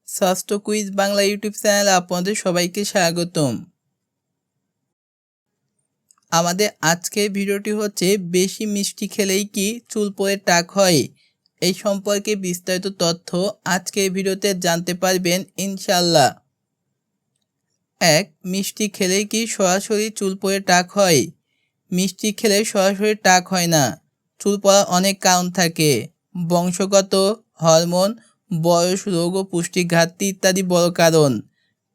স্বাস্থ্য quiz Bangla YouTube চ্যানেলে আপনাদের সবাইকে স্বাগতম। আমাদের আজকের ভিডিওটি হচ্ছে বেশি মিষ্টি খেলেই কি চুল পড়ে টাক হয়, এই সম্পর্কে বিস্তারিত তথ্য আজকের ভিডিওতে জানতে পারবেন ইনশাল্লাহ। 1. মিষ্টি খেলেই কি সরাসরি চুল পড়ে টাক হয়? মিষ্টি খেলে সরাসরি টাক হয় না। চুল পড়ার অনেক কারণ থাকে, বংশগত, হরমোন, বয়স, রোগ ও পুষ্টি ঘাটতি ইত্যাদি বড় কারণ।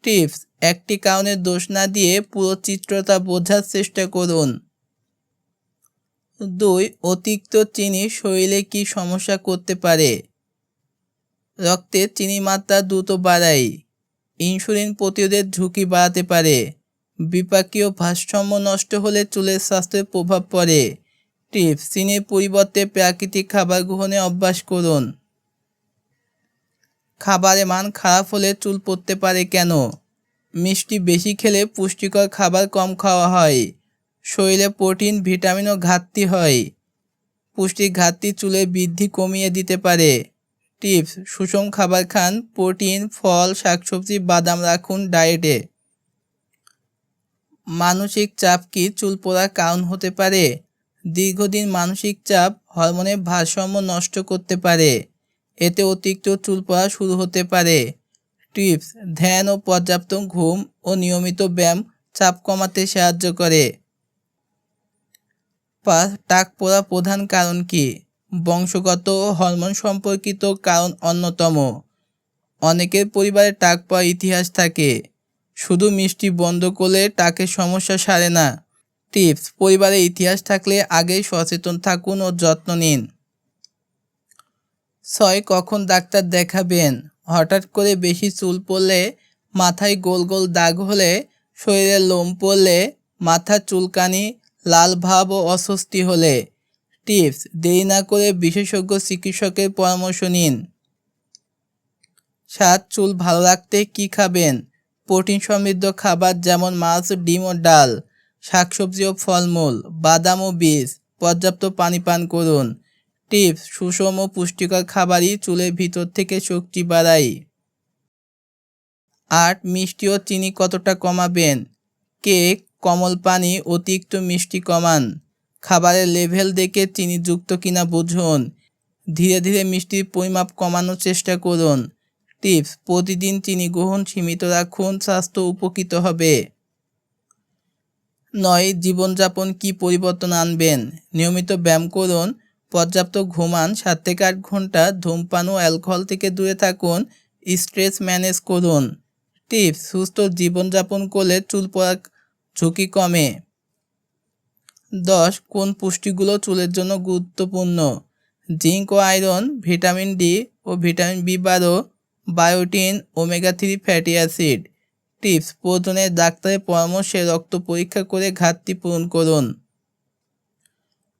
টিপস: একটি কারণের দোষ না দিয়ে পুরো চিত্রটা বোঝার চেষ্টা করুন। 2. অতিরিক্ত চিনি শরীরে কি সমস্যা করতে পারে? রক্তে চিনির মাত্রা দ্রুত বাড়ায়, ইনসুলিন প্রতিরোধের ঝুঁকি বাড়াতে পারে, বিপাকীয় ভারসাম্য নষ্ট হলে চুলের স্বাস্থ্যের প্রভাব পড়ে। টিপস: চিনির পরিবর্তে প্রাকৃতিক খাবার গ্রহণে অভ্যাস করুন। খাবারের মান খারাপ হলে চুল পড়তে পারে কেন? মিষ্টি বেশি খেলে পুষ্টিকর খাবার কম খাওয়া হয়, শরীরে প্রোটিন, ভিটামিনও ঘাটতি হয়, পুষ্টির ঘাটতি চুলের বৃদ্ধি কমিয়ে দিতে পারে। টিপস: সুষম খাবার খান, প্রোটিন, ফল, শাকসবজি, বাদাম রাখুন ডায়েটে। মানসিক চাপ কি চুল পড়ার কারণ হতে পারে? দীর্ঘদিন মানসিক চাপ হরমোনের ভারসাম্য নষ্ট করতে পারে, এতে অতিরিক্ত চুল পড়া শুরু হতে পারে। টিপস: ধ্যান ও পর্যাপ্ত ঘুম ও নিয়মিত ব্যায়াম চাপ কমাতে সাহায্য করে। টাক পড়ার প্রধান কারণ কি? বংশগত ও হরমোন সম্পর্কিত কারণ অন্যতম। অনেকের পরিবারে টাক পড়ার ইতিহাস থাকে, শুধু মিষ্টি বন্ধ করলে টাকের সমস্যা সারে না। টিপস: পরিবারে ইতিহাস থাকলে আগেই সচেতন থাকুন ও যত্ন নিন। 6. কখন ডাক্তার দেখাবেন? হঠাৎ করে বেশি চুল পড়লে, মাথায় গোল গোল দাগ হলে, শরীরে লোম পড়লে, মাথার চুলকানি, লাল ভাব ও অস্বস্তি হলে। টিপস: দেরি না করে বিশেষজ্ঞ চিকিৎসকের পরামর্শ নিন। 7. চুল ভালো রাখতে কী খাবেন? প্রোটিন সমৃদ্ধ খাবার যেমন মাছ, ডিম ও ডাল, শাকসবজি ও ফলমূল, বাদাম ও বীজ, পর্যাপ্ত পানি পান করুন। টিপস: সুষম ও পুষ্টিকর খাবারই চুলের ভিতর থেকে শক্তি বাড়ায়। 8. মিষ্টি ও চিনি কতটা কমাবেন? কেক, কোমল পানি, অতিরিক্ত মিষ্টি কমান। খাবারের লেভেল দেখে চিনিযুক্ত কিনা বুঝুন। ধীরে ধীরে মিষ্টির পরিমাপ কমানোর চেষ্টা করুন। টিপস: প্রতিদিন চিনি গ্রহণ সীমিত রাখুন, স্বাস্থ্য উপকৃত হবে। 9. জীবনযাপন কি পরিবর্তন আনবেন? নিয়মিত ব্যায়াম করুন, পর্যাপ্ত ঘুমান, 7 থেকে 8 ঘন্টা, ধূমপান ও অ্যালকোহল থেকে দূরে থাকুন, স্ট্রেস ম্যানেজ করুন। টিপস: সুস্থ জীবনযাপন করলে চুল পড়ার ঝুঁকি কমে। 10. কোন পুষ্টিগুলো চুলের জন্য গুরুত্বপূর্ণ? জিঙ্ক ও আয়রন, ভিটামিন ডি ও ভিটামিন বি12, biotin, omega three fatty acid. Tips: প্রয়োজনে ডাক্তারের পরামর্শে রক্ত পরীক্ষা করে ঘাটতি পূরণ করুন।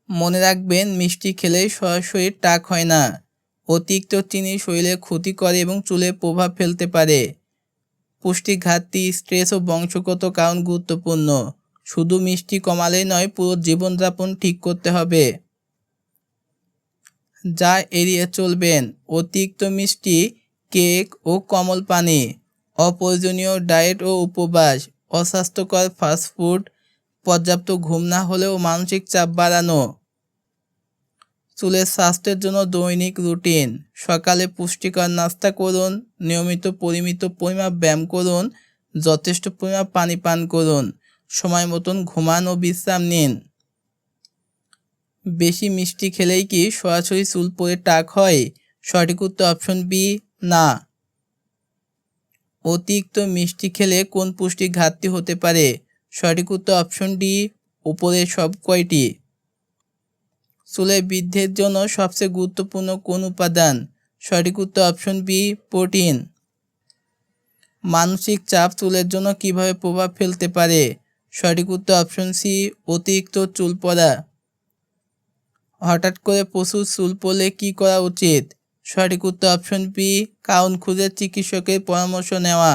মনে রাখবেন, মিষ্টি খেলে সরাসরি টাক হয় না। অতিরিক্ত চিনি শরীরে ক্ষতি করে এবং চুলে প্রভাব ফেলতে পারে। পুষ্টি ঘাটতি, স্ট্রেস ও বংশগত কারণ গুরুত্বপূর্ণ। শুধু মিষ্টি কমালেই নয়, পুরো জীবনযাপন ঠিক করতে হবে। যা এড়িয়ে চলবেন: অতিরিক্ত মিষ্টি, কেক ও কোমল পানি, অপ্রয়োজনীয় ডায়েট ও উপবাস, অস্বাস্থ্যকর ফাস্টফুড, পর্যাপ্ত ঘুম না হলেও মানসিক চাপ বাড়ানো। চুলের স্বাস্থ্যের জন্য দৈনিক রুটিন: সকালে পুষ্টিকর নাস্তা করুন, নিয়মিত পরিমিত পরিমাপ ব্যায়াম করুন, যথেষ্ট পরিমাপ পানি পান করুন, সময় মতন ঘুমান ও বিশ্রাম নিন। বেশি মিষ্টি খেলেই কি সরাসরি চুল পড়ে টাক হয়? সঠিক উত্তর অপশন বি, না। অতিরিক্ত মিষ্টি খেলে কোন পুষ্টির ঘাটতি হতে পারে? সঠিক উত্তর অপশন ডি, উপরের সব কয়টি। চুলের বৃদ্ধির জন্য সবচেয়ে গুরুত্বপূর্ণ কোন উপাদান? সঠিক উত্তর অপশন বি, প্রোটিন। মানসিক চাপ চুলের জন্য কিভাবে প্রভাব ফেলতে পারে? সঠিক উত্তর অপশন সি, অতিরিক্ত চুল পড়া। হঠাৎ করে প্রচুর চুল পড়লে কী করা উচিত? সঠিক উত্তর অপশন বি, কারণ খুঁজে চিকিৎসকের পরামর্শ নেওয়া।